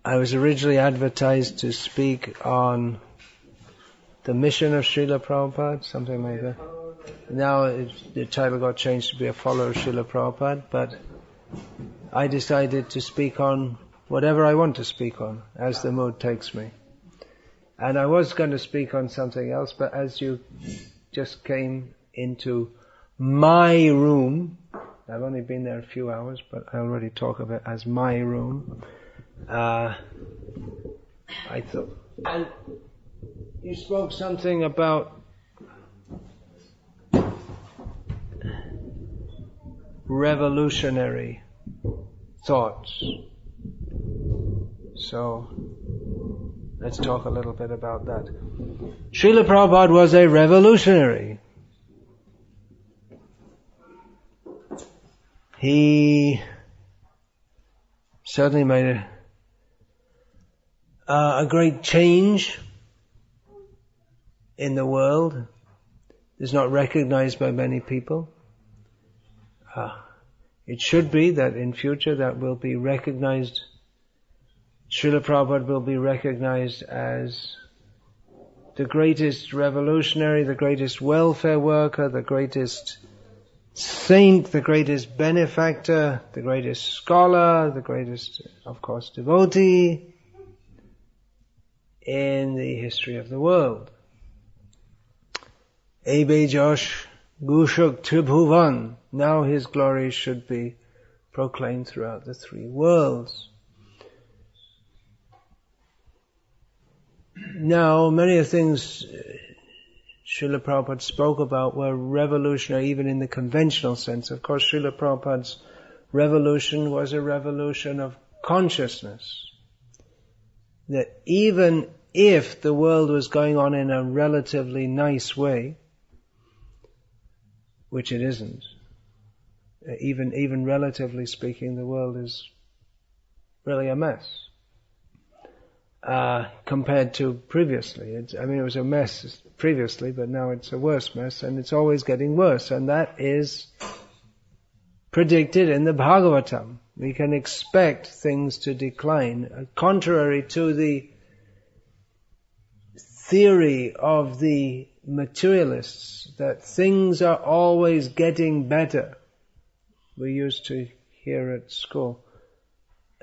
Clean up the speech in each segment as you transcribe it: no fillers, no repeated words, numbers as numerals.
I was originally advertised to speak on the mission of Srila Prabhupada, something like that. Now the title got changed to be a follower of Srila Prabhupada, but I decided to speak on whatever I want to speak on, as the mood takes me. And I was going to speak on something else, but as you just came into my room, I've only been there a few hours, but I already talk of it as my room. I thought, and you spoke something about revolutionary thoughts. So, let's talk a little bit about that. Srila Prabhupada was a revolutionary. He certainly made a great change in the world. It's not recognized by many people. It should be that in future that will be recognized. Srila Prabhupada will be recognized as the greatest revolutionary, the greatest welfare worker, the greatest saint, the greatest benefactor, the greatest scholar, the greatest, of course, devotee in the history of the world. Ebe Josh Gushuk Tribhuvan. Now his glory should be proclaimed throughout the three worlds. Now, many of the things Srila Prabhupada spoke about were revolutionary even in the conventional sense. Of course, Srila Prabhupada's revolution was a revolution of consciousness. That even if the world was going on in a relatively nice way, which it isn't, even relatively speaking, the world is really a mess. Compared to previously. It was a mess previously, but now it's a worse mess, and it's always getting worse, and that is predicted in the Bhagavatam. We can expect things to decline, contrary to the theory of the materialists, that things are always getting better. We used to hear at school,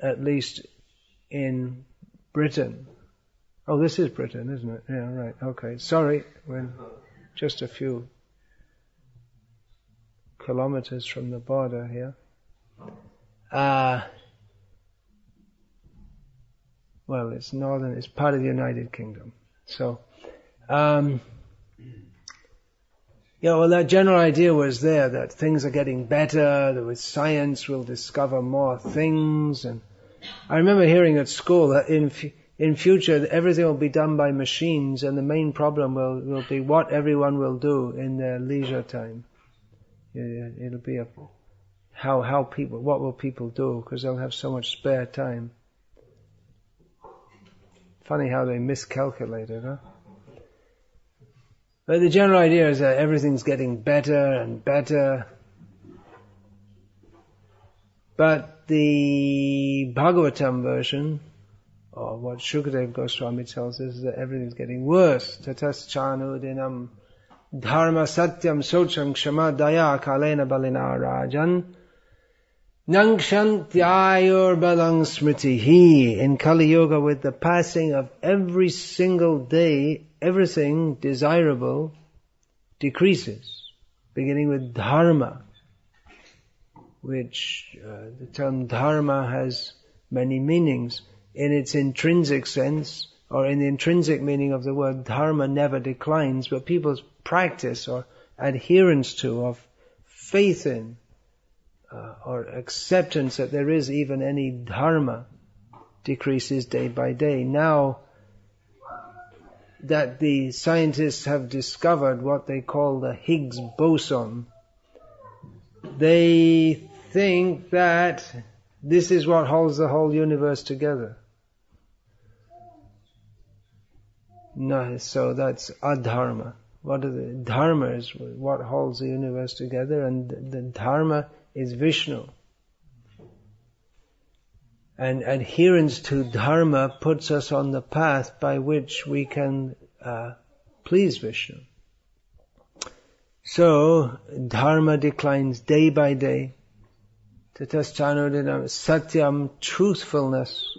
at least in Britain. Oh, this is Britain, isn't it? Yeah, right. Okay. Sorry, we're just a few kilometers from the border here. Well, it's northern, it's part of the United Kingdom. So, that general idea was there, that things are getting better, that with science we'll discover more things. And I remember hearing at school that in future everything will be done by machines, and the main problem will be what everyone will do in their leisure time. It'll be what will people do, because they'll have so much spare time. Funny how they miscalculated, huh? But the general idea is that everything's getting better and better. But the Bhagavatam version, or what Shukadeva Goswami tells us, is that everything's getting worse. Tataschanudinam dharma satyam socham kshama daya kalena balina rajan nangshantyayur balang smritihi. In Kali Yuga, with the passing of every single day, everything desirable decreases, beginning with dharma, which the term dharma has many meanings. In its intrinsic sense, or in the intrinsic meaning of the word, dharma never declines, but people's practice or adherence to, of faith in, or acceptance that there is even any dharma, decreases day by day. Now that the scientists have discovered what they call the Higgs boson, they think that this is what holds the whole universe together. No, so that's adharma. Dharma is what holds the universe together, and the dharma is Vishnu. And adherence to dharma puts us on the path by which we can please Vishnu. So, dharma declines day by day. Tatasthano satyam, truthfulness.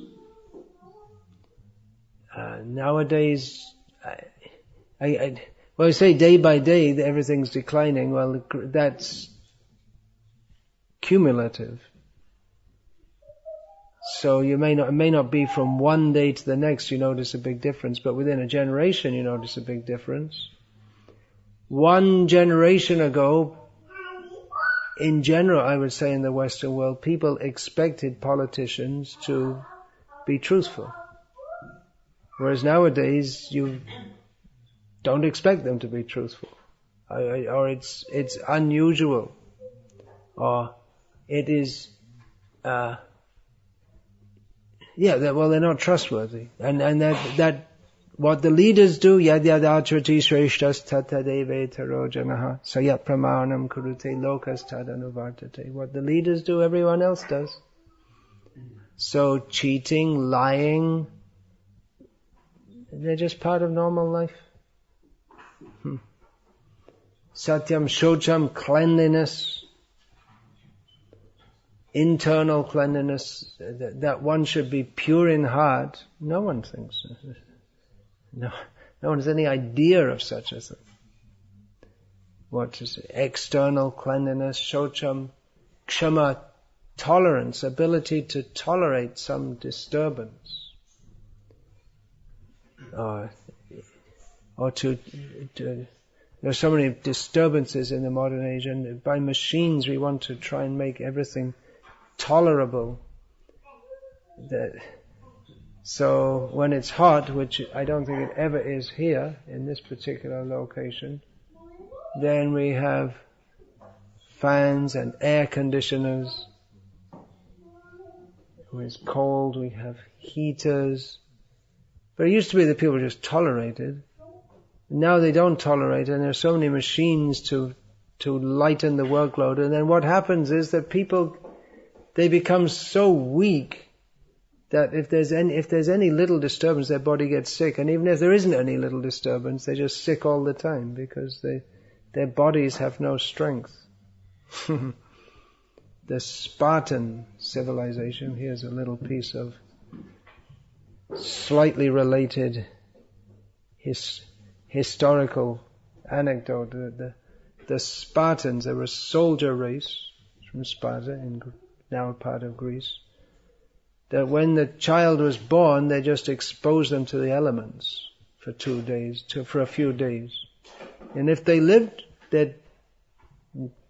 Nowadays, I say day by day that everything's declining. Well, that's cumulative. So it may not be from one day to the next you notice a big difference, but within a generation you notice a big difference. One generation ago, in general, I would say in the Western world, people expected politicians to be truthful. Whereas nowadays, you don't expect them to be truthful. Or it's unusual. Or it is, they're not trustworthy. And that what the leaders do, yad acharati shreshtas tatadeve tarojanaha sayat pramanam kurute lokas tadanuvartate. What the leaders do, everyone else does. So cheating, lying, they're just part of normal life. Satyam shocham, cleanliness, internal cleanliness, that one should be pure in heart. No one thinks. No one has any idea of such a thing. What is it? External cleanliness, shocham, kshama, tolerance, ability to tolerate some disturbance. Or there are so many disturbances in the modern age, and by machines we want to try and make everything tolerable. So when it's hot, which I don't think it ever is here in this particular location, then we have fans and air conditioners. When it's cold, we have heaters. But it used to be that people just tolerated. Now they don't tolerate, and there are so many machines to lighten the workload. And then what happens is that people, they become so weak that if there's any little disturbance, their body gets sick. And even if there isn't any little disturbance, they're just sick all the time because their bodies have no strength. The Spartan civilization, here's a little piece of slightly related historical anecdote. The Spartans, they were a soldier race from Sparta, now a part of Greece, that when the child was born, they just exposed them to the elements for a few days. And if they lived, they'd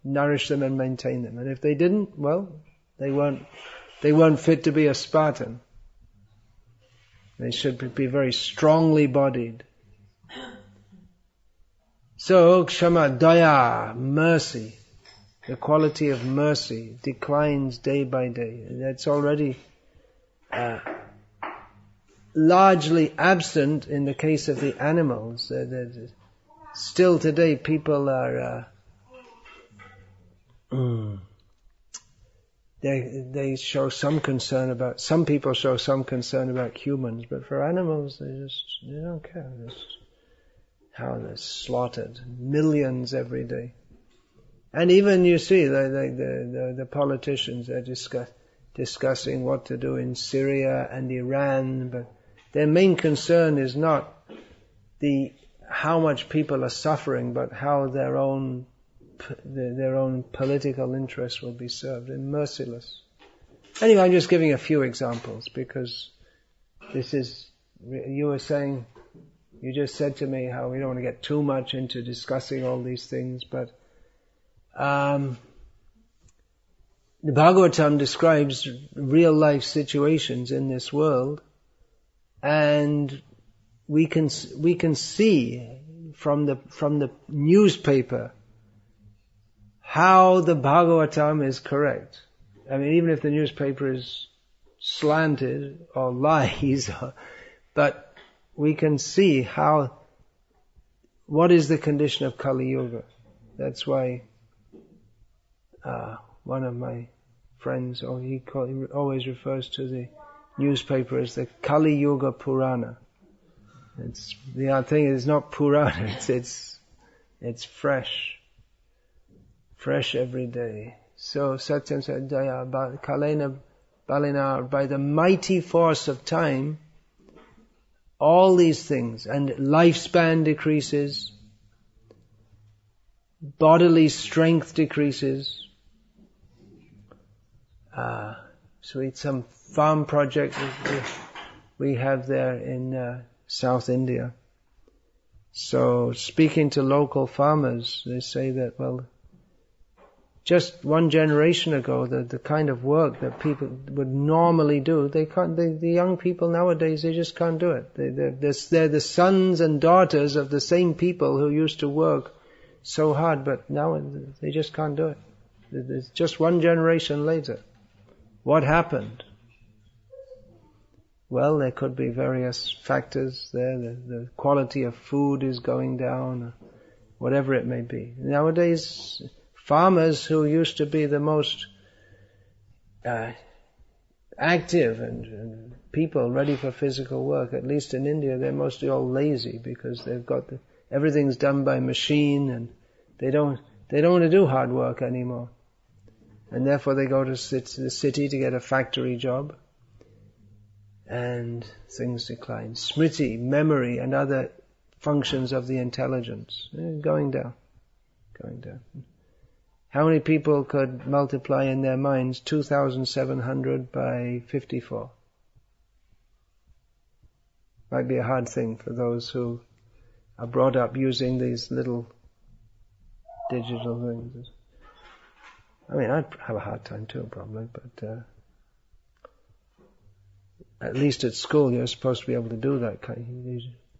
nourish them and maintain them. And if they didn't, well, they weren't fit to be a Spartan. They should be very strongly bodied. So, kshama, daya, mercy, the quality of mercy declines day by day. That's already largely absent in the case of the animals. Still today people are they show some concern about, some people show some concern about humans, but for animals they don't care. How they're slaughtered, millions every day. And even you see the politicians are discussing what to do in Syria and Iran, but their main concern is not how much people are suffering, but how their own political interests will be served. They're merciless. Anyway, I'm just giving a few examples because you were saying, you just said to me how we don't want to get too much into discussing all these things, but the Bhagavatam describes real life situations in this world, and we can see from the newspaper how the Bhagavatam is correct. I mean, even if the newspaper is slanted or lies, but we can see what is the condition of Kali Yuga. That's why one of my friends, he always refers to newspaper is the Kali Yuga Purana. The thing is not Purana, it's fresh every day. So Satyam said, Kalena Balina, by the mighty force of time, all these things, and lifespan decreases, bodily strength decreases. So it's some farm project we have there in South India. So speaking to local farmers, they say that, well, just one generation ago, the kind of work that people would normally do, they can't. The young people nowadays, they just can't do it. They're the sons and daughters of the same people who used to work so hard, but now they just can't do it. It's just one generation later. What happened? Well, there could be various factors there. The quality of food is going down, or whatever it may be. Nowadays, farmers who used to be the most active and people ready for physical work, at least in India, they're mostly all lazy because they've got everything's done by machine, and they don't want to do hard work anymore. And therefore they go to the city to get a factory job, and things decline. Smriti, memory, and other functions of the intelligence going down. How many people could multiply in their minds 2,700 by 54? Might be a hard thing for those who are brought up using these little digital things. I mean, I'd have a hard time too, probably, but at least at school you're supposed to be able to do that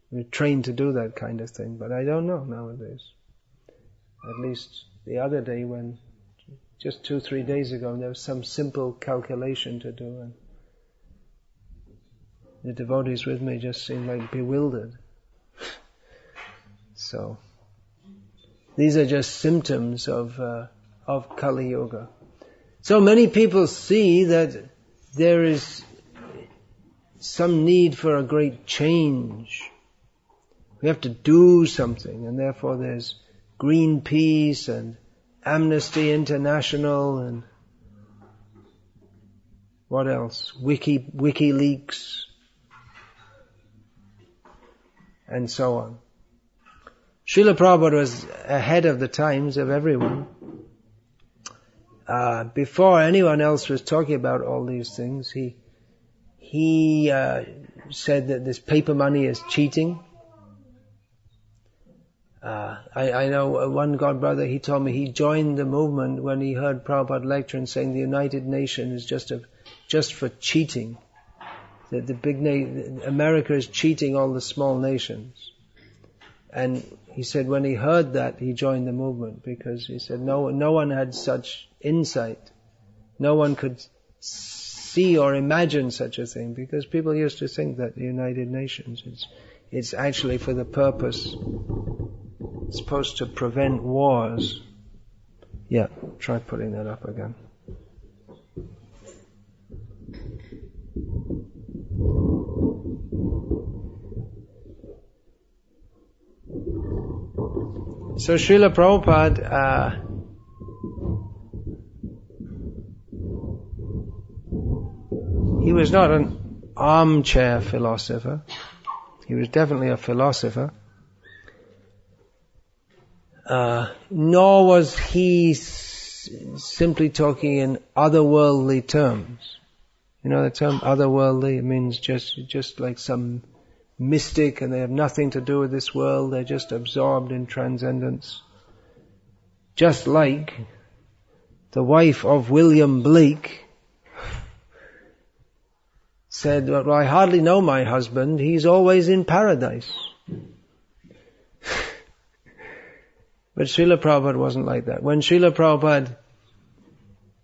you're trained to do that kind of thing, but I don't know nowadays. At least the other day, when just 2-3 days ago, there was some simple calculation to do, and the devotees with me just seemed like bewildered. So these are just symptoms of Kali Yuga. So many people see that there is some need for a great change. We have to do something, and therefore there's Greenpeace and Amnesty International and what else? WikiLeaks and so on. Srila Prabhupada was ahead of the times of everyone. Before anyone else was talking about all these things, he said that this paper money is cheating. I know one God brother, he told me he joined the movement when he heard Prabhupada lecturing saying the United Nations is just for cheating. That America is cheating all the small nations. And he said when he heard that, he joined the movement, because he said no one had such insight. No one could see or imagine such a thing, because people used to think that the United Nations, it's actually for the purpose, it's supposed to prevent wars. Yeah, try putting that up again. So Srila Prabhupada he was not an armchair philosopher. He was definitely a philosopher. Nor was he simply talking in otherworldly terms. You know the term otherworldly? It means just like some mystic, and they have nothing to do with this world. They're just absorbed in transcendence. Just like the wife of William Blake said, well, I hardly know my husband. He's always in paradise. But Srila Prabhupada wasn't like that. When Srila Prabhupada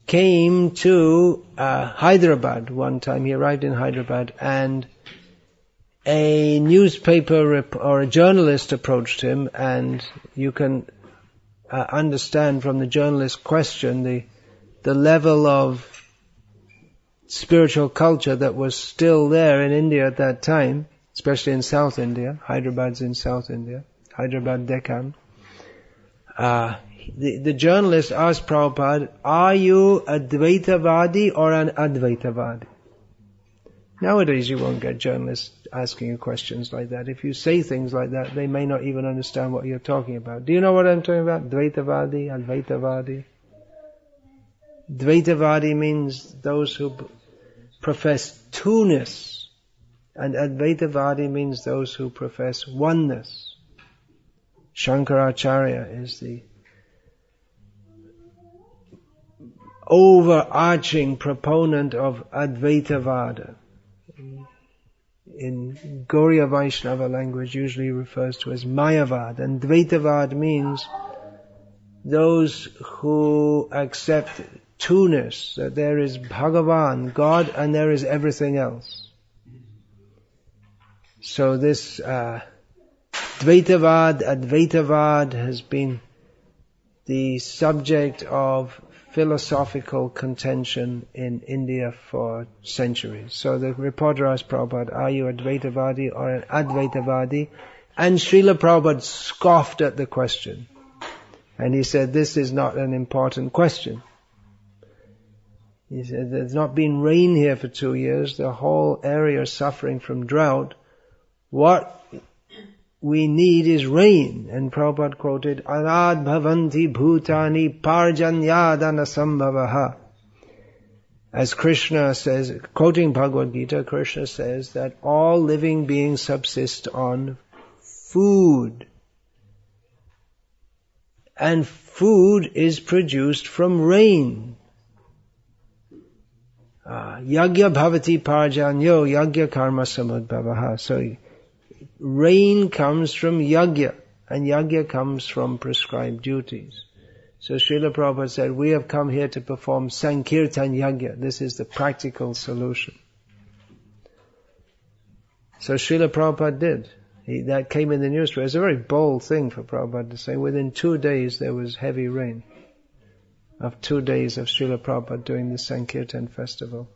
came to Hyderabad one time, he arrived in Hyderabad, and a newspaper or a journalist approached him, and you can understand from the journalist's question the level of spiritual culture that was still there in India at that time, especially in South India. Hyderabad's in South India, Hyderabad Deccan. The journalist asked Prabhupada, are you a Dvaitavadi or an Advaitavadi? Nowadays you won't get journalists asking you questions like that. If you say things like that, they may not even understand what you're talking about. Do you know what I'm talking about? Dvaitavadi, Advaitavadi. Dvaitavadi means those who profess two-ness, and Advaitavadi means those who profess oneness. Shankaracharya is the overarching proponent of Advaitavada. In Gauriya Vaishnava language usually refers to as Mayavad, and Dvaitavad means those who accept two-ness, that there is Bhagavan, God, and there is everything else. So this Dvaitavad, Advaitavad has been the subject of philosophical contention in India for centuries. So the reporter asked Prabhupada, are you a Dvaitavadi or an Advaitavadi? And Srila Prabhupada scoffed at the question. And he said, this is not an important question. He said, there's not been rain here for 2 years. The whole area is suffering from drought. What we need is rain. And Prabhupada quoted, Arad bhavanti bhutani parjanyadana sambhavaha. As Krishna says, quoting Bhagavad Gita, Krishna says that all living beings subsist on food. And food is produced from rain. Yagya bhavati parjanyo yagya karma samudbhavaha. So rain comes from yagya, and yagya comes from prescribed duties. So Srila Prabhupada said, we have come here to perform Sankirtan Yagya. This is the practical solution. So Srila Prabhupada did. That came in the newspaper. It's a very bold thing for Prabhupada to say. Within 2 days there was heavy rain. Of 2 days of Srila Prabhupada doing the Sankirtan festival.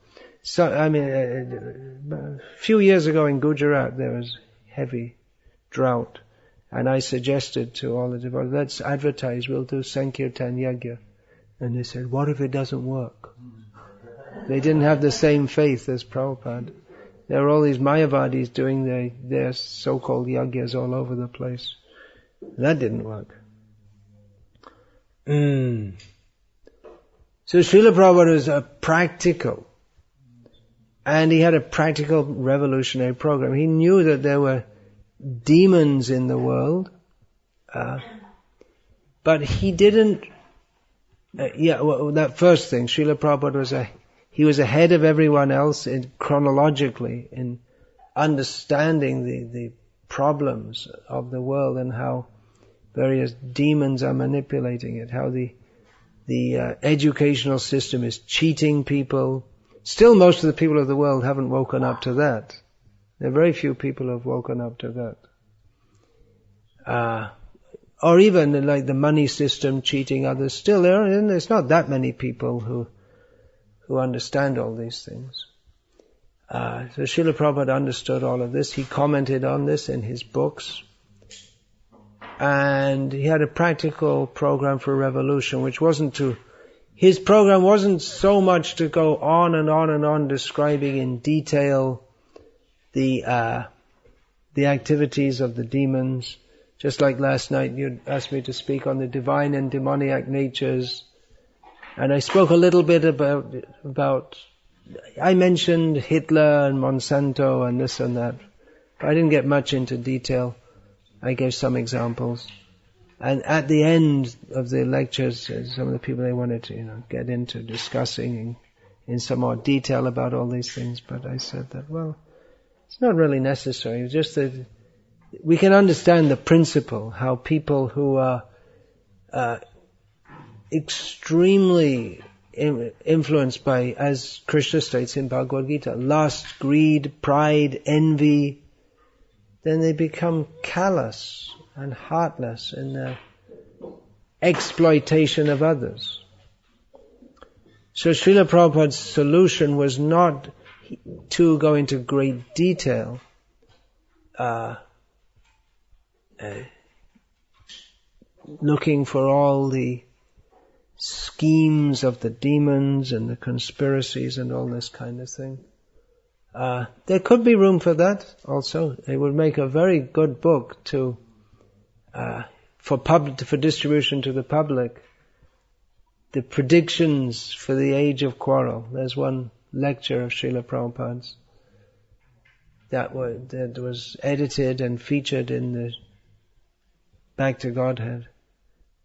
So, a few years ago in Gujarat there was heavy drought. And I suggested to all the devotees, let's advertise, we'll do Sankirtan Yagya. And they said, what if it doesn't work? They didn't have the same faith as Prabhupada. There were all these Mayavadis doing their so-called Yagyas all over the place. That didn't work. So Srila Prabhupada was a practical, and he had a practical revolutionary program. He knew that there were demons in the world, but he didn't. That first thing, Srila Prabhupada he was ahead of everyone else chronologically in understanding the problems of the world and how various demons are manipulating it, how the educational system is cheating people. Still, most of the people of the world haven't woken up to that. There are very few people who have woken up to that. Or even like the money system cheating others. Still, there's not that many people who understand all these things. So Srila Prabhupada understood all of this. He commented on this in his books. And he had a practical program for revolution, which his program wasn't so much to go on and on and on describing in detail the activities of the demons. Just like last night you asked me to speak on the divine and demoniac natures. And I spoke a little bit about I mentioned Hitler and Monsanto and this and that. But I didn't get much into detail. I gave some examples. And at the end of the lectures, some of the people, they wanted to, get into discussing in some more detail about all these things. But I said that, well, it's not really necessary. It's just that we can understand the principle, how people who are extremely influenced by, as Krishna states in Bhagavad Gita, lust, greed, pride, envy, then they become callous and heartless in their exploitation of others. So Srila Prabhupada's solution was not to go into great detail, looking for all the schemes of the demons and the conspiracies and all this kind of thing. There could be room for that also. It would make a very good book for distribution to the public. The predictions for the age of quarrel. There's one lecture of Srila Prabhupada's that was edited and featured in the Back to Godhead.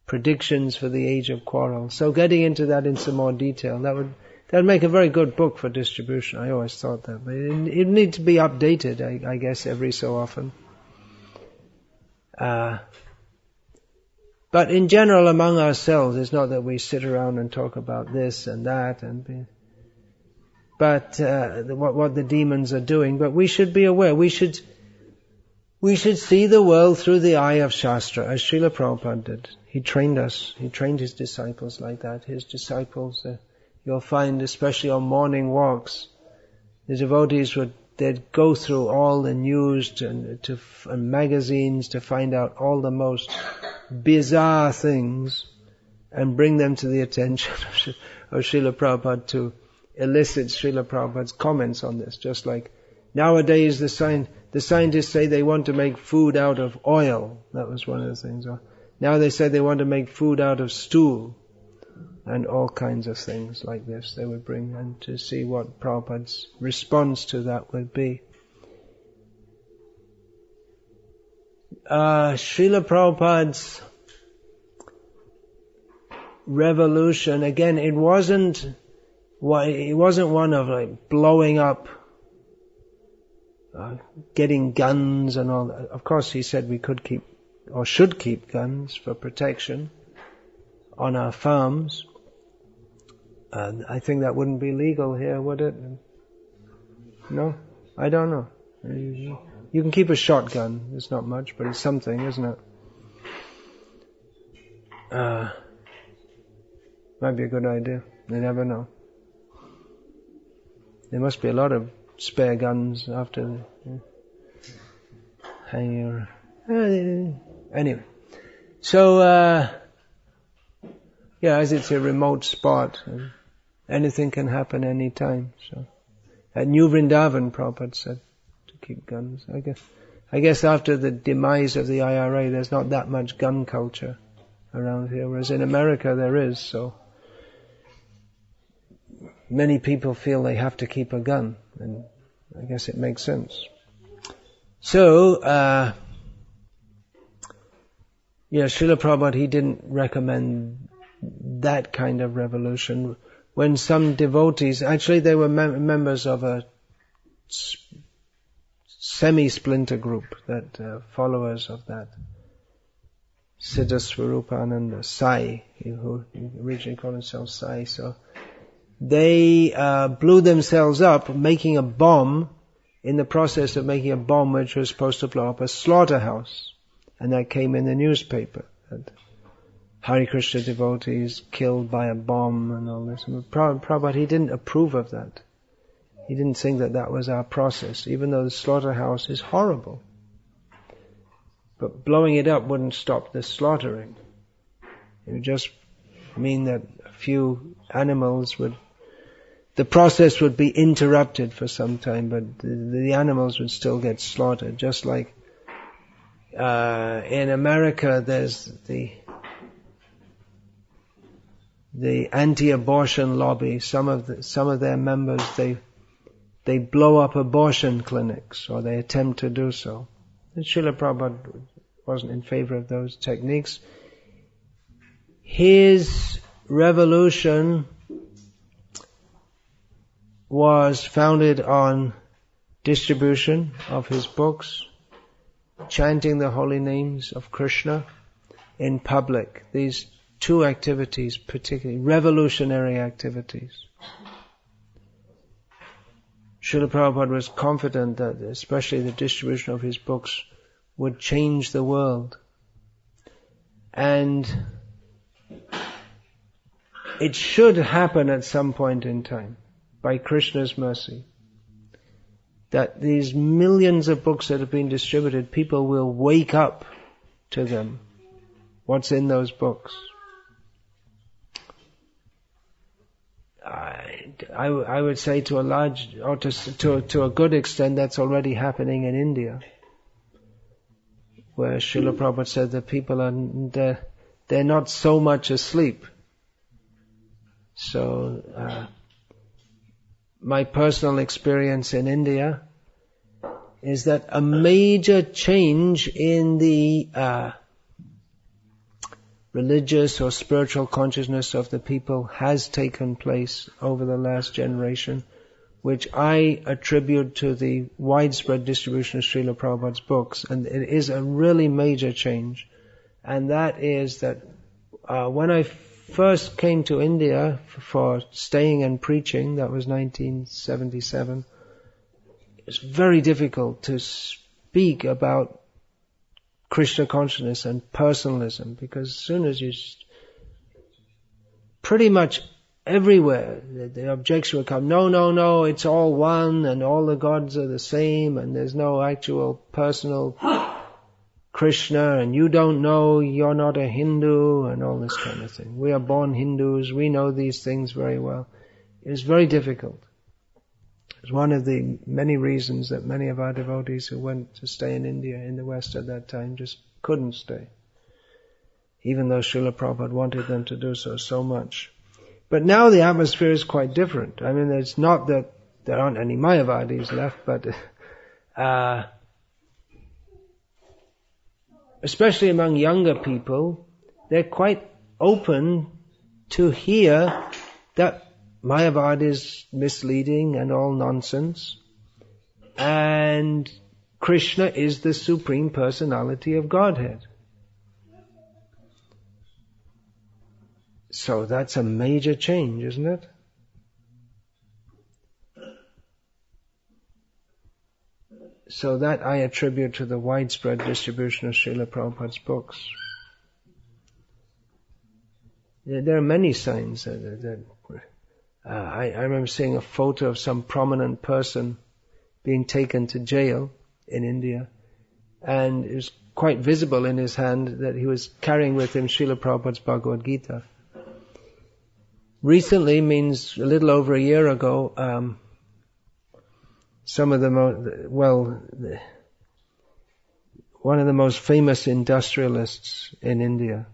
Predictions for the age of quarrel. So getting into that in some more detail, that would make a very good book for distribution. I always thought that, but it needs to be updated, I guess, every so often. But in general, among ourselves, it's not that we sit around and talk about this and that, but what the demons are doing. But we should be aware. We should see the world through the eye of Shastra, as Srila Prabhupada did. He trained us. He trained his disciples like that. His disciples, you'll find, especially on morning walks, the devotees they'd go through all the news and magazines to find out all the most bizarre things and bring them to the attention of Srila Prabhupada to elicit Srila Prabhupada's comments on this. Just like nowadays the scientists say they want to make food out of oil. That was one of the things. Or now they say they want to make food out of stool. And all kinds of things like this they would bring, and to see what Prabhupada's response to that would be. Srila Prabhupada's revolution, again, it wasn't one of like blowing up, getting guns and all that. Of course, he said we could keep, or should keep guns for protection on our farms. I think that wouldn't be legal here, would it? No? I don't know. You can keep a shotgun. It's not much, but it's something, isn't it? Might be a good idea. You never know. There must be a lot of spare guns after hanging around. Anyway. So, as it's a remote spot, anything can happen any time. So, at New Vrindavan, Prabhupada said to keep guns. I guess after the demise of the IRA, there's not that much gun culture around here, whereas in America there is. So, many people feel they have to keep a gun, and I guess it makes sense. So, Srila Prabhupada, he didn't recommend that kind of revolution. When some devotees, actually they were members of a semi-splinter group, that followers of that Siddha Swarupananda, Sai, who originally called himself Sai. So they blew themselves up making a bomb, in the process of making a bomb which was supposed to blow up a slaughterhouse. And that came in the newspaper. That Hare Krishna devotees killed by a bomb and all this. Prabhupada, he didn't approve of that. He didn't think that that was our process, even though the slaughterhouse is horrible. But blowing it up wouldn't stop the slaughtering. It would just mean that a few animals the process would be interrupted for some time, but the animals would still get slaughtered. Just like in America, there's the anti-abortion lobby. Some of their members, they blow up abortion clinics, or they attempt to do so. And Srila Prabhupada wasn't in favor of those techniques. His revolution was founded on distribution of his books, chanting the holy names of Krishna in public. These two activities, particularly revolutionary activities. Srila Prabhupada was confident that especially the distribution of his books would change the world. And it should happen at some point in time, by Krishna's mercy, that these millions of books that have been distributed, people will wake up to them, what's in those books. I would say to a large, or to a good extent, that's already happening in India, where Srila Prabhupada said that people are, they're not so much asleep. So, my personal experience in India is that a major change in the religious or spiritual consciousness of the people has taken place over the last generation, which I attribute to the widespread distribution of Srila Prabhupada's books. And it is a really major change. And that is that when I first came to India for staying and preaching, that was 1977, it was very difficult to speak about Krishna consciousness and personalism, because as soon as you, pretty much everywhere, the objection will come, no, it's all one and all the gods are the same and there's no actual personal Krishna and you don't know, you're not a Hindu and all this kind of thing. We are born Hindus, we know these things very well. It was very difficult. It's one of the many reasons that many of our devotees who went to stay in India, in the West at that time, just couldn't stay. Even though Srila Prabhupada wanted them to do so much. But now the atmosphere is quite different. I mean, it's not that there aren't any Mayavadis left, but especially among younger people, they're quite open to hear that Mayavad is misleading and all nonsense, and Krishna is the Supreme Personality of Godhead. So that's a major change, isn't it? So that I attribute to the widespread distribution of Srila Prabhupada's books. There are many signs that I remember seeing a photo of some prominent person being taken to jail in India, and it was quite visible in his hand that he was carrying with him Srila Prabhupada's Bhagavad Gita. Recently, means a little over a year ago, some of one of the most famous industrialists in India,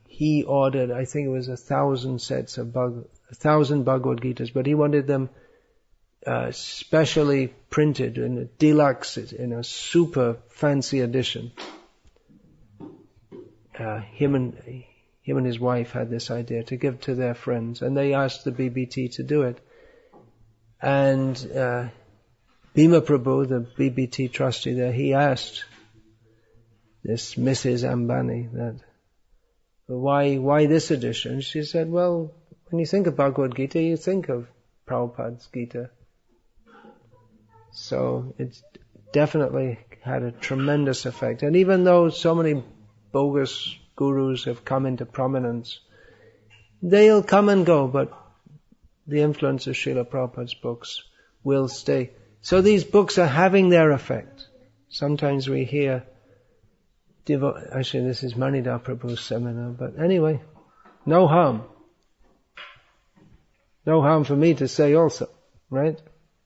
he ordered, I think it was 1,000 sets of 1,000 Bhagavad Gitas, but he wanted them specially printed in a deluxe, in a super fancy edition. Him and his wife had this idea to give to their friends, and they asked the BBT to do it. And Bhima Prabhu, the BBT trustee there, he asked this Mrs. Ambani that, why this edition? She said, well, when you think of Bhagavad Gita, you think of Prabhupada's Gita. So it's definitely had a tremendous effect. And even though so many bogus gurus have come into prominence, they'll come and go, but the influence of Srila Prabhupada's books will stay. So these books are having their effect. Sometimes we hear, actually this is Manidhar Prabhu's seminar, but anyway, no harm. No harm for me to say also, right,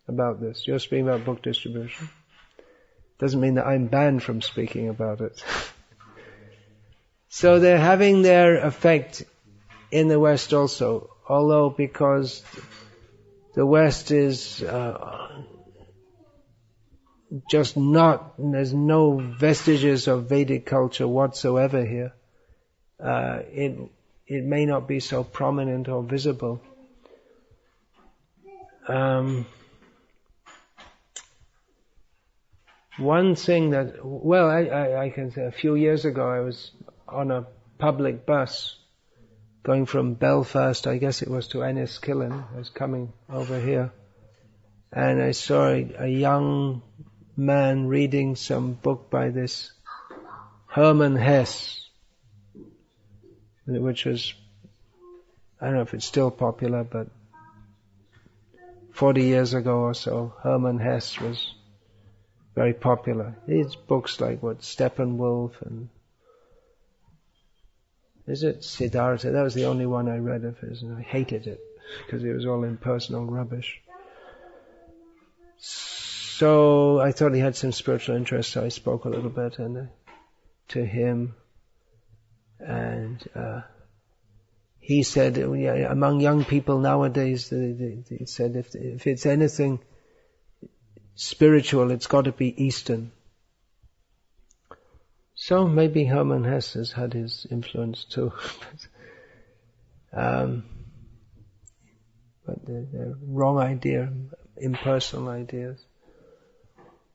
about this. You're speaking about book distribution. Doesn't mean that I'm banned from speaking about it. So they're having their effect in the West also, although because the West is just not, there's no vestiges of Vedic culture whatsoever here. It may not be so prominent or visible. One thing that, well, I can say a few years ago I was on a public bus going from Belfast, I guess it was, to Enniskillen. I was coming over here, and I saw a young man reading some book by this Hermann Hesse. which was, I don't know if it's still popular, but 40 years ago or so, Hermann Hesse was very popular. These books like Steppenwolf and is it Siddhartha? That was the only one I read of his, and I hated it because it was all impersonal rubbish. So I thought he had some spiritual interest, so I spoke a little bit to him, and he said, among young people nowadays, he said if it's anything spiritual, it's got to be Eastern. So maybe Hermann Hesse has had his influence too. But the wrong idea, impersonal ideas.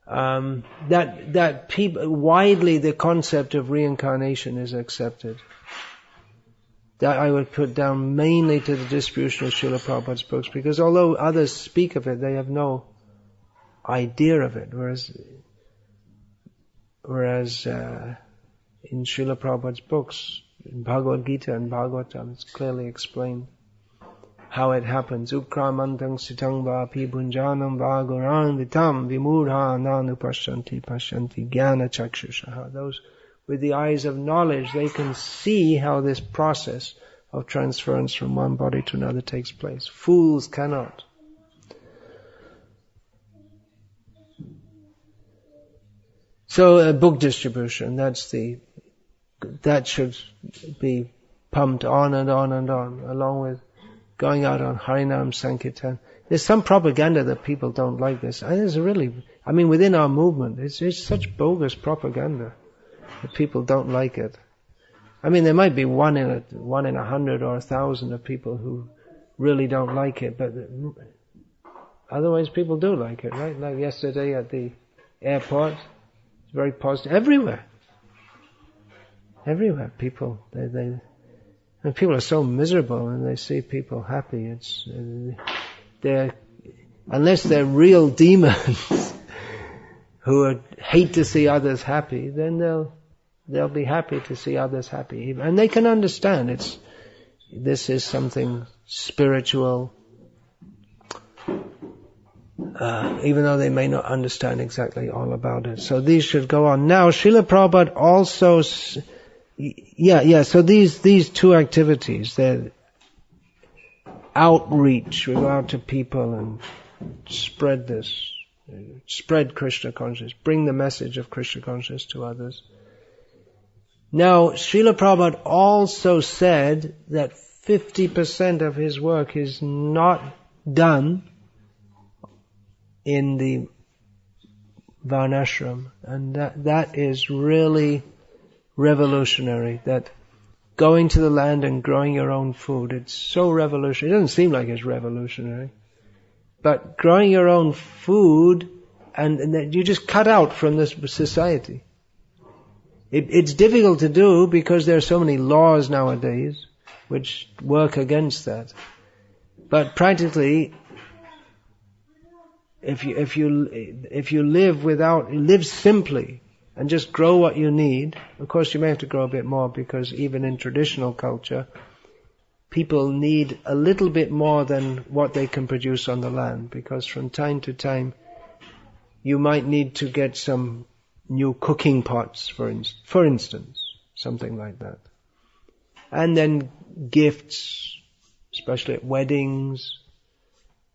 That people, widely the concept of reincarnation is accepted. That I would put down mainly to the distribution of Srila Prabhupada's books, because although others speak of it, they have no idea of it, whereas in Srila Prabhupada's books, in Bhagavad Gita and Bhagavatam, it's clearly explained how it happens. Ukramantang sitang vapi bhunjanam vagurang vitam vimudha nanupashyanti pashyanti jnana chakshushaha. Those with the eyes of knowledge, they can see how this process of transference from one body to another takes place. Fools cannot. So book distribution, that should be pumped on and on and on, along with going out on Harinam Sankirtan. There's some propaganda that people don't like this. Within our movement, it's such bogus propaganda that people don't like it. There might be one in 100 or 1,000 of people who really don't like it, but otherwise people do like it, right? Like yesterday at the airport, it's very positive. Everywhere, people, and people are so miserable, and they see people happy. Unless they're real demons who hate to see others happy, then they'll be happy to see others happy, and they can understand this is something spiritual, even though they may not understand exactly all about it. So these should go on. Now, Srila Prabhupada also. So these two activities, they're outreach, we go out to people and spread Krishna consciousness, bring the message of Krishna consciousness to others. Now, Srila Prabhupada also said that 50% of his work is not done in the Varnashram, and that is really revolutionary, that going to the land and growing your own food, it's so revolutionary. It doesn't seem like it's revolutionary, but growing your own food and that you just cut out from this society. It's difficult to do because there are so many laws nowadays which work against that. But practically, if you live simply and just grow what you need. Of course, you may have to grow a bit more, because even in traditional culture, people need a little bit more than what they can produce on the land, because from time to time you might need to get some new cooking pots, for instance, something like that. And then gifts, especially at weddings,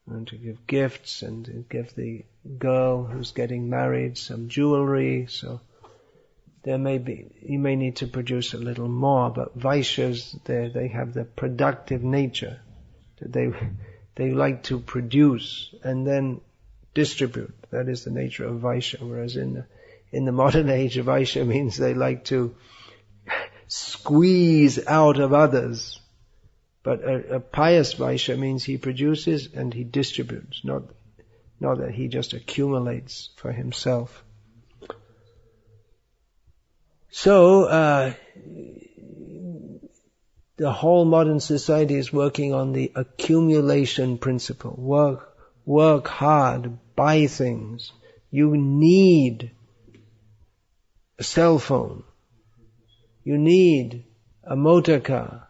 and to give gifts and to give the girl who's getting married some jewelry. So you may need to produce a little more, but Vaishyas, they have the productive nature. They like to produce and then distribute. That is the nature of Vaishya. Whereas in the modern age, Vaishya means they like to squeeze out of others. But a pious Vaishya means he produces and he distributes, not that he just accumulates for himself. So, the whole modern society is working on the accumulation principle. Work hard, buy things. You need a cell phone. You need a motor car.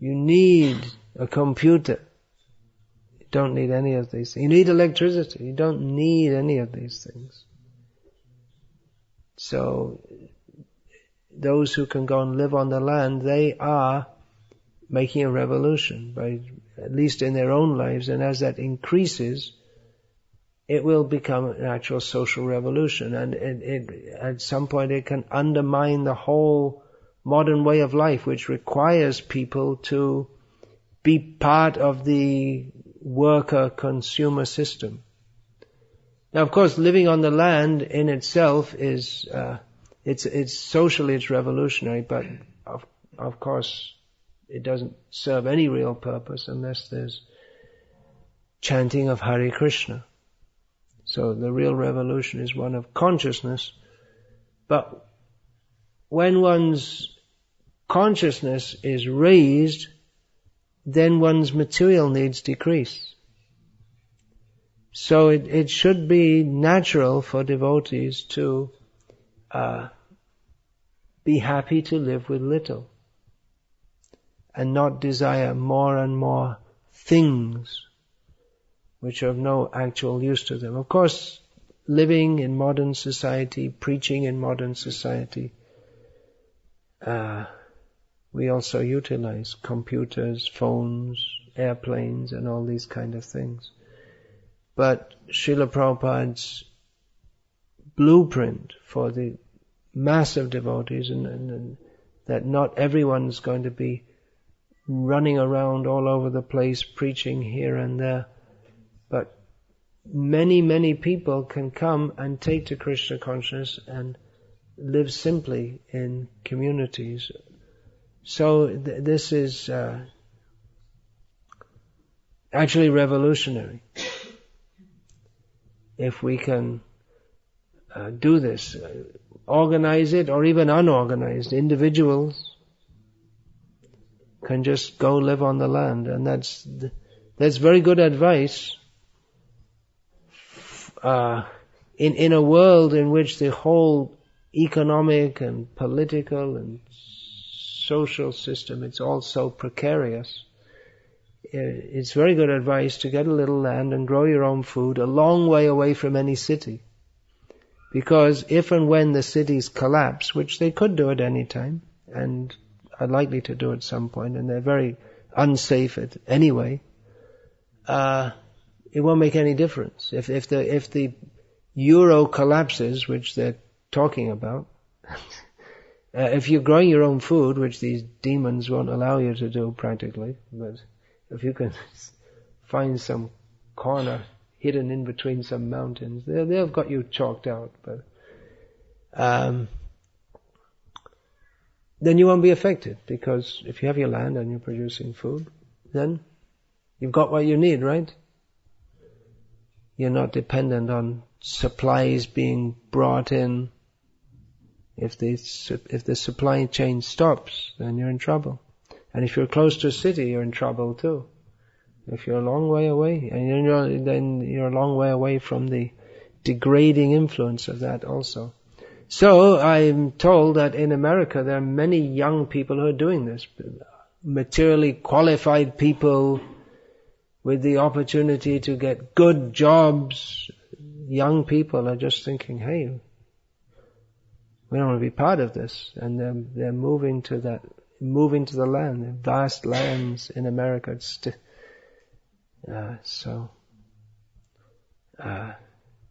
You need a computer. You don't need any of these things. You need electricity. You don't need any of these things. So, those who can go and live on the land, they are making a revolution, at least in their own lives, and as that increases, it will become an actual social revolution, and at some point it can undermine the whole modern way of life, which requires people to be part of the worker-consumer system. Now, of course, living on the land in itself is, it's socially it's revolutionary, but of course it doesn't serve any real purpose unless there's chanting of Hare Krishna. So the real revolution is one of consciousness, but when one's consciousness is raised, then one's material needs decrease. So it should be natural for devotees to be happy to live with little and not desire more and more things which are of no actual use to them. Of course, living in modern society, preaching in modern society, we also utilize computers, phones, airplanes, and all these kind of things. But Srila Prabhupada's blueprint for the massive devotees, and that not everyone's going to be running around all over the place preaching here and there, but many people can come and take to Krishna consciousness and live simply in communities. So this is actually revolutionary. If we can do this, organize it, or even unorganized individuals can just go live on the land, and that's very good advice. In a world in which the whole economic and political and social system, it's all so precarious, it's very good advice to get a little land and grow your own food a long way away from any city. Because if and when the cities collapse, which they could do at any time, and are likely to do at some point, and they're very unsafe anyway, it won't make any difference. If the euro collapses, which they're talking about, if you're growing your own food, which these demons won't allow you to do practically, but if you can find some corner hidden in between some mountains, they've got you chalked out, but then you won't be affected, because if you have your land and you're producing food, then you've got what you need, right? You're not dependent on supplies being brought in. If the supply chain stops, then you're in trouble. And if you're close to a city, you're in trouble too. If you're a long way away, and then you're a long way away from the degrading influence of that also. So I'm told that in America there are many young people who are doing this, materially qualified people with the opportunity to get good jobs. Young people are just thinking, hey, we don't want to be part of this, and they're moving to the land, the vast lands in America.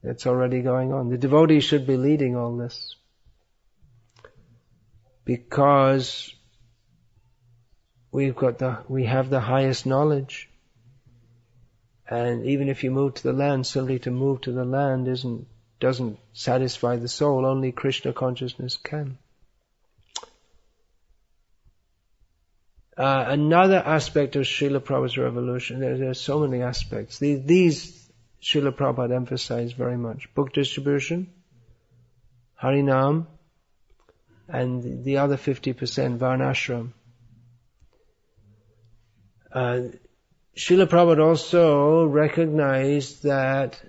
It's already going on. The devotees should be leading all this, because we have the highest knowledge. And even if you move to the land, simply to move to the land doesn't satisfy the soul. Only Krishna consciousness can. Another aspect of Srila Prabhupada's revolution, there are so many aspects. These Srila Prabhupada emphasized very much. Book distribution, Harinam, and the other 50%, Varnashram. Srila Prabhupada also recognized that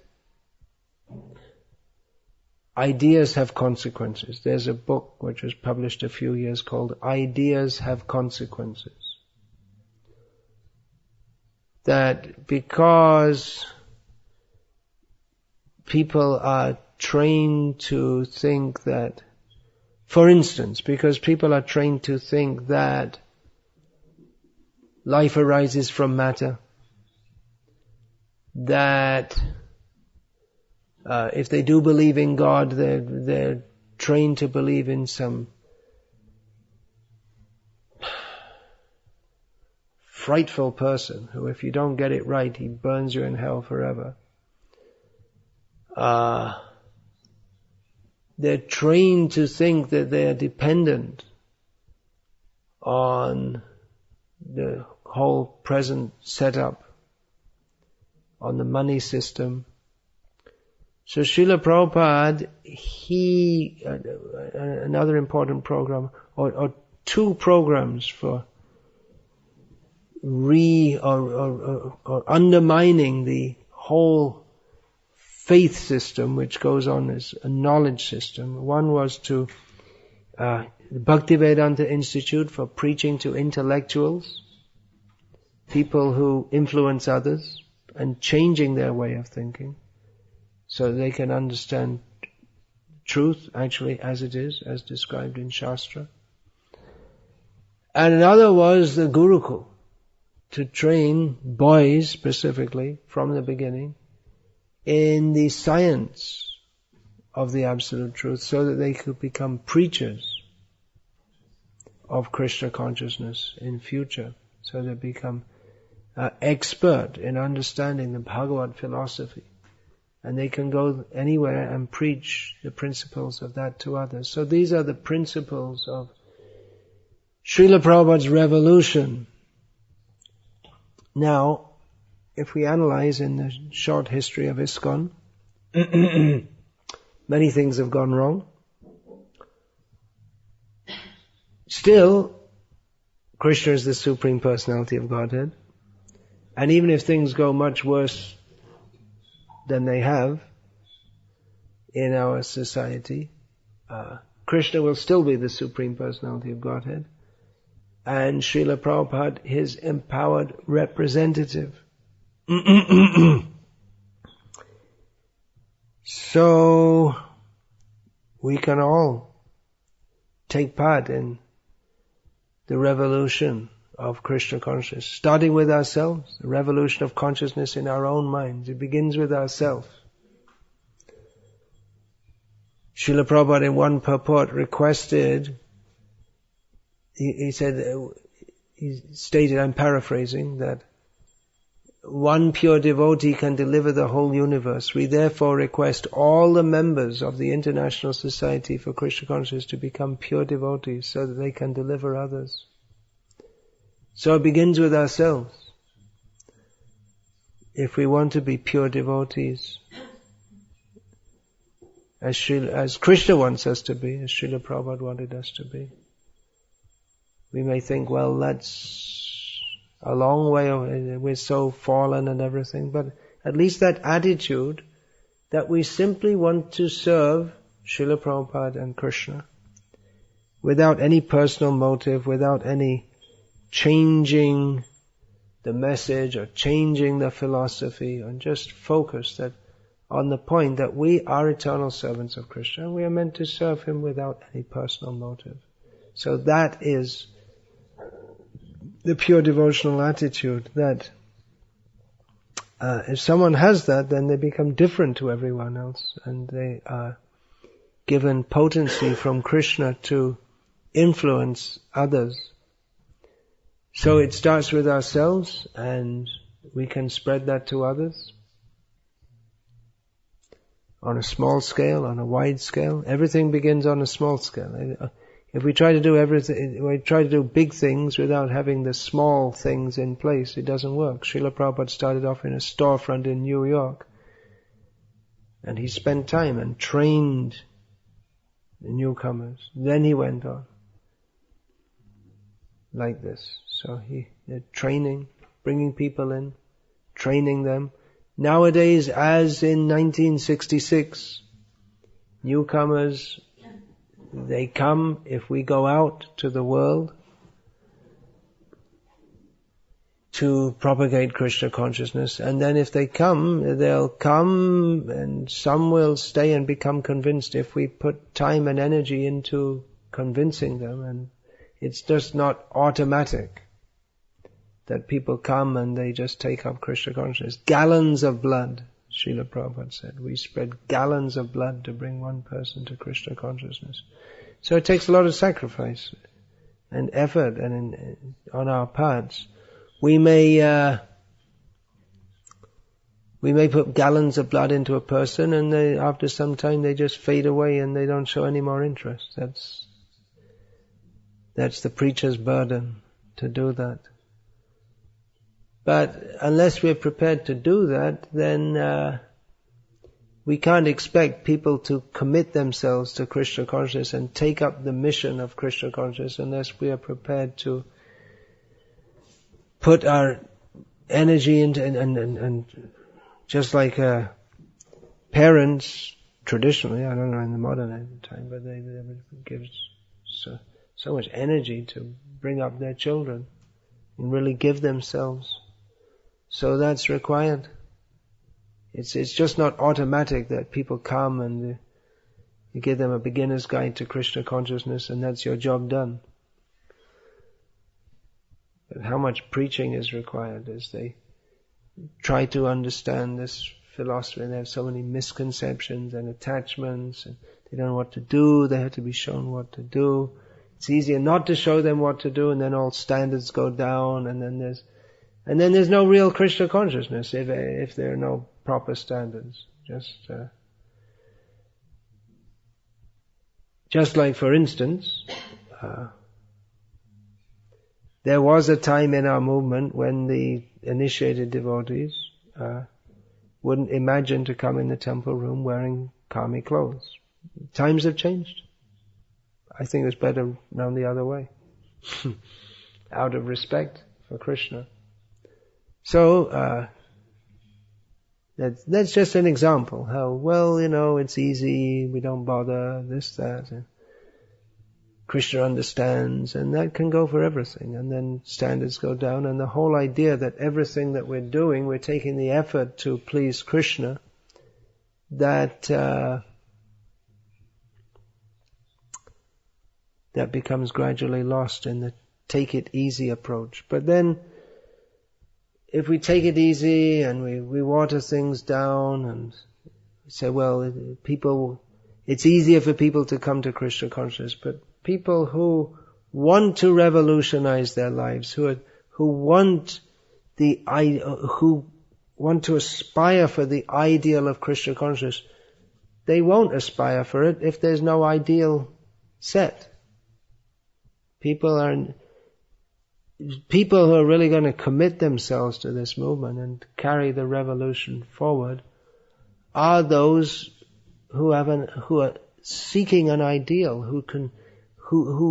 ideas have consequences. There's a book which was published a few years called Ideas Have Consequences. that because people are trained to think that, for instance, because people are trained to think that life arises from matter, that if they do believe in God, they're trained to believe in some frightful person who, if you don't get it right, he burns you in hell forever. They're trained to think that they are dependent on the whole present setup, on the money system. So Srila Prabhupada, another important program, or two programs for or undermining the whole faith system which goes on as a knowledge system. One was to the Bhaktivedanta Institute for preaching to intellectuals, people who influence others and changing their way of thinking so they can understand truth actually as it is, as described in Shastra. And another was the Gurukul, to train boys specifically from the beginning in the science of the Absolute Truth so that they could become preachers of Krishna consciousness in future, so they become expert in understanding the Bhagavad philosophy, and they can go anywhere and preach the principles of that to others. So these are the principles of Srila Prabhupada's revolution. Now, if we analyze in the short history of ISKCON, many things have gone wrong. Still, Krishna is the Supreme Personality of Godhead. And even if things go much worse than they have in our society, Krishna will still be the Supreme Personality of Godhead. And Srila Prabhupada, his empowered representative. So, we can all take part in the revolution of Krishna consciousness, starting with ourselves, the revolution of consciousness in our own minds. It begins with ourselves. Srila Prabhupada in one purport requested, he stated, I'm paraphrasing, that one pure devotee can deliver the whole universe. We therefore request all the members of the International Society for Krishna Consciousness to become pure devotees so that they can deliver others. So it begins with ourselves. If we want to be pure devotees, as Krishna wants us to be, as Srila Prabhupada wanted us to be, we may think, well, that's a long way away, we're so fallen and everything, but at least that attitude that we simply want to serve Srila Prabhupada and Krishna without any personal motive, without any changing the message or changing the philosophy, and just focus that on the point that we are eternal servants of Krishna and we are meant to serve Him without any personal motive. So that is the pure devotional attitude, that if someone has that, then they become different to everyone else and they are given potency from Krishna to influence others. So it starts with ourselves and we can spread that to others on a small scale, on a wide scale. Everything begins on a small scale. If we try to do big things without having the small things in place, it doesn't work. Srila Prabhupada started off in a storefront in New York, and he spent time and trained the newcomers. Then he went on like this. So they're training, bringing people in, training them. Nowadays, as in 1966, newcomers, they come, if we go out to the world, to propagate Krishna consciousness. And then if they come, they'll come, and some will stay and become convinced if we put time and energy into convincing them. And it's just not automatic that people come and they just take up Krishna consciousness. Gallons of blood, Srila Prabhupada said. We spread gallons of blood to bring one person to Krishna consciousness. So it takes a lot of sacrifice and effort and on our parts. We may put gallons of blood into a person, and after some time they just fade away and they don't show any more interest. That's the preacher's burden to do that. But unless we're prepared to do that, then we can't expect people to commit themselves to Krishna consciousness and take up the mission of Krishna consciousness unless we are prepared to put our energy into, and just like parents traditionally, I don't know in the modern time, but they give so much energy to bring up their children and really give themselves. So that's required. It's just not automatic that people come and you give them a beginner's guide to Krishna consciousness and that's your job done. But how much preaching is required as they try to understand this philosophy, and they have so many misconceptions and attachments, and they don't know what to do, they have to be shown what to do. It's easier not to show them what to do, and then all standards go down, and then there's no real Krishna consciousness if there are no proper standards. Just like, for instance, there was a time in our movement when the initiated devotees wouldn't imagine to come in the temple room wearing kami clothes. Times have changed. I think it's better round the other way. Out of respect for Krishna. So, that's just an example. How, it's easy, we don't bother, this, that. And Krishna understands, and that can go for everything. And then standards go down, and the whole idea that everything that we're doing, we're taking the effort to please Krishna, that becomes gradually lost in the take it easy approach. But then, if we take it easy and we water things down and say, it's easier for people to come to Krishna consciousness, but people who want to revolutionize their lives, who want to aspire for the ideal of Krishna consciousness, they won't aspire for it if there's no ideal set. People who are really going to commit themselves to this movement and carry the revolution forward are those who are seeking an ideal, who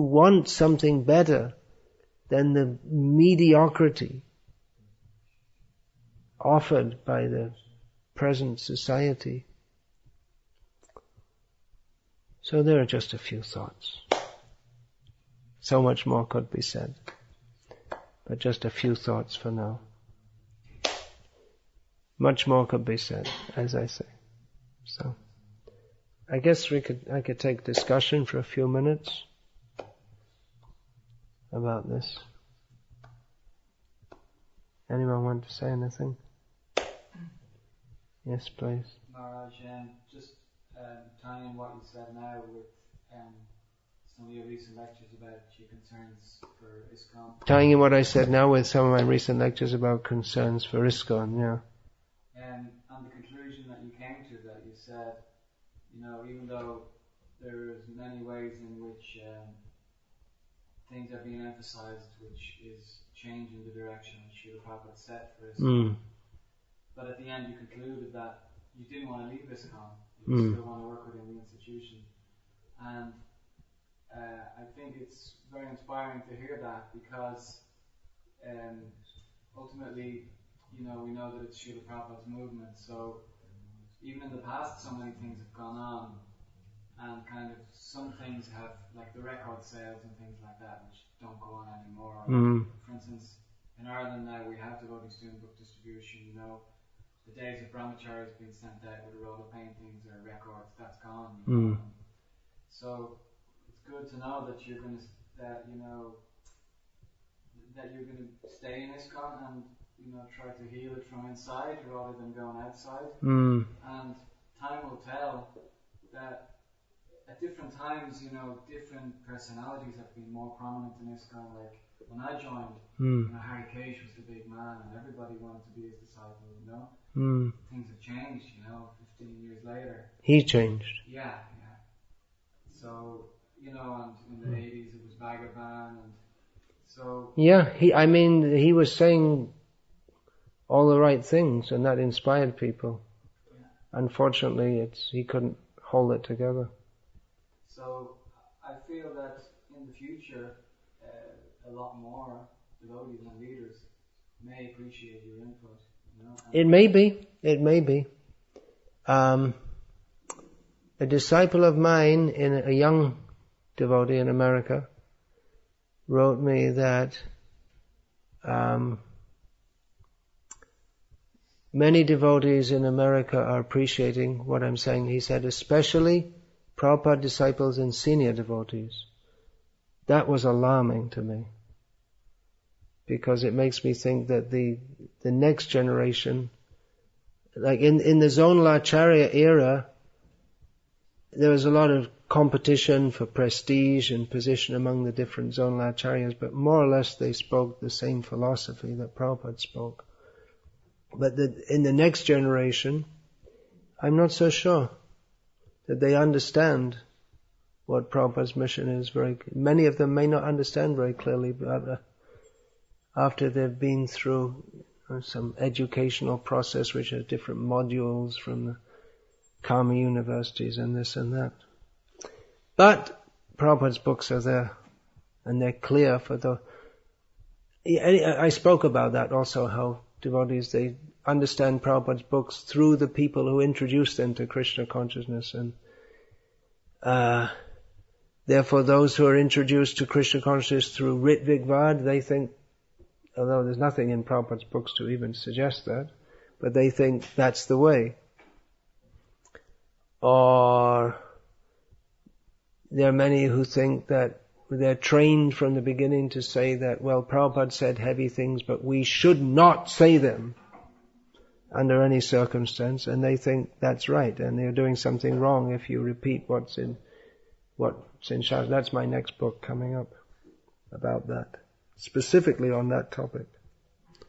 want something better than the mediocrity offered by the present society. So there are just a few thoughts. So much more could be said, but just a few thoughts for now. Much more could be said, as I say. So, I guess I could take discussion for a few minutes about this. Anyone want to say anything? Yes, please. Maharaj, just tying what you said now with some of your recent lectures about your concerns for ISKCON. Tying in what I said now with some of my recent lectures about concerns for ISKCON, yeah. And the conclusion that you came to, that you said, even though there's many ways in which things are being emphasized, which is changing the direction Srila Prabhupada set for ISKCON, but at the end you concluded that you didn't want to leave ISKCON, you still want to work within the institution. And I think it's very inspiring to hear that, because ultimately, we know that it's Srila Prabhupada's movement, so even in the past so many things have gone on, and kind of some things have, like the record sales and things like that, which don't go on anymore. For instance, in Ireland now we have devotees doing book distribution, you know. The days of brahmacharis being sent out with a roll of paintings or records, that's gone. You know? So it's good to know that you're going to, that you're going to stay in ISKCON and try to heal it from inside rather than going outside. And time will tell that at different times, different personalities have been more prominent in ISKCON. Like when I joined, Hari Kesh was the big man and everybody wanted to be his disciple, Things have changed, 15 years later. He changed. Yeah. So, and in the 80s it was Bhagavan and so... Yeah, he was saying all the right things and that inspired people. Yeah. Unfortunately, he couldn't hold it together. So, I feel that in the future, a lot more devotees and leaders may appreciate your input. It may be. A disciple of mine, a young devotee in America, wrote me that many devotees in America are appreciating what I'm saying. He said, especially Prabhupada disciples and senior devotees. That was alarming to me, because it makes me think that the next generation, like in the Zonalacharya era, there was a lot of competition for prestige and position among the different Zonalacharyas, but more or less they spoke the same philosophy that Prabhupada spoke. But in the next generation, I'm not so sure that they understand what Prabhupada's mission is. Many of them may not understand very clearly, but after they've been through some educational process, which are different modules from the Karma universities and this and that. But Prabhupada's books are there, and they're clear for the... I spoke about that also, how devotees, they understand Prabhupada's books through the people who introduce them to Krishna consciousness, and therefore those who are introduced to Krishna consciousness through Rit Vigvad, they think, although there's nothing in Prabhupada's books to even suggest that, but they think that's the way. Or there are many who think that they're trained from the beginning to say that, well, Prabhupada said heavy things, but we should not say them under any circumstance, and they think that's right, and they're doing something wrong if you repeat what's in Shastra. That's my next book coming up about that, specifically on that topic,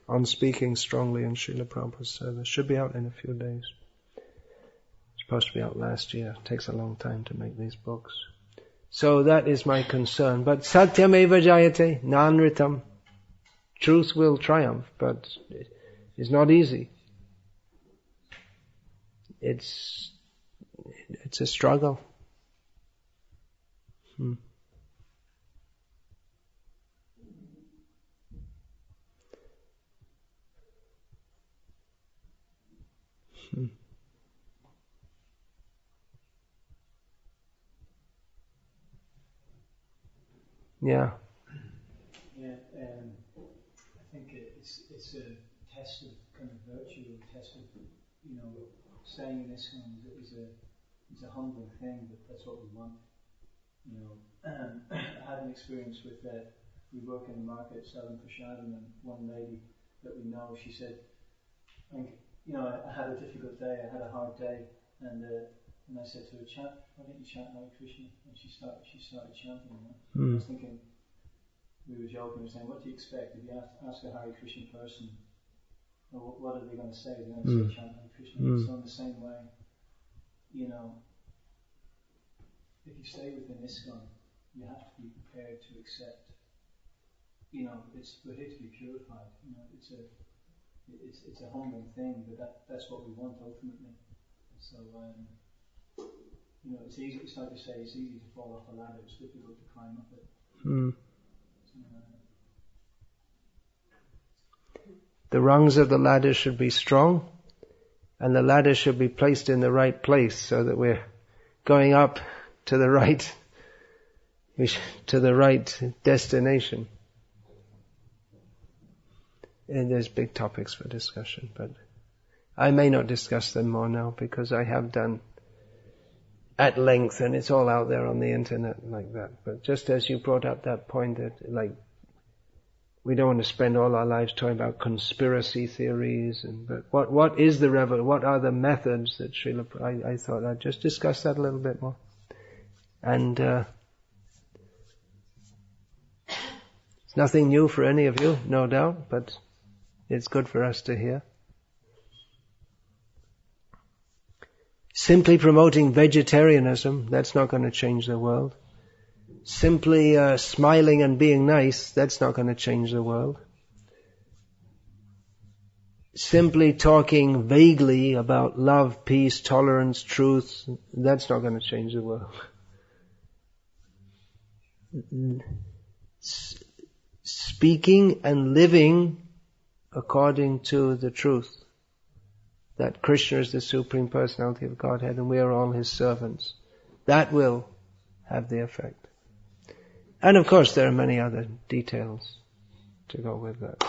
on speaking strongly in Srila Prabhupada's service. Should be out in a few days. Supposed to be out last year. It takes a long time to make these books. So that is my concern. But satyam eva jayate, nanritam. Truth will triumph, but it's not easy. It's a struggle. Yeah. Yeah, I think it's a test of kind of virtue, a test of, staying in ISKCON is a humbling thing, but that's what we want. I had an experience with that. We work in the market selling prasadam, and one lady that we know, she said, I had a difficult day, I had a hard day, and I said to her, why don't you chant Hare Krishna? And she started chanting. I was thinking, we were joking, we were saying, what do you expect? If you ask a Hare Krishna person, what are they going to say? They're going to say chant Hare Krishna. So in the same way, if you stay within ISKCON, you have to be prepared to accept, we're here to be purified. It's a humbling thing, but that's what we want ultimately. So, it's easy. It's like you say, it's easy to fall off a ladder. It's difficult to climb up it. The rungs of the ladder should be strong, and the ladder should be placed in the right place, so that we're going up to the right destination. And there's big topics for discussion, but I may not discuss them more now because I have done at length and it's all out there on the internet like that. But just as you brought up that point that like we don't want to spend all our lives talking about conspiracy theories but what is the what are the methods that Srila I thought I'd just discuss that a little bit more. And it's nothing new for any of you, no doubt, but it's good for us to hear. Simply promoting vegetarianism, that's not going to change the world. Simply smiling and being nice, that's not going to change the world. Simply talking vaguely about love, peace, tolerance, truth, that's not going to change the world. Speaking and living according to the truth, that Krishna is the Supreme Personality of Godhead and we are all His servants, that will have the effect. And of course there are many other details to go with that.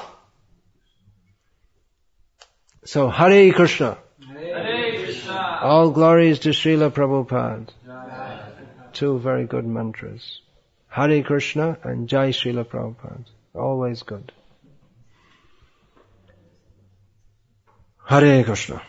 So Hare Krishna. Hare Krishna. All glories to Srila Prabhupada. Two very good mantras. Hare Krishna and Jai Srila Prabhupada. Always good. Hare Krishna.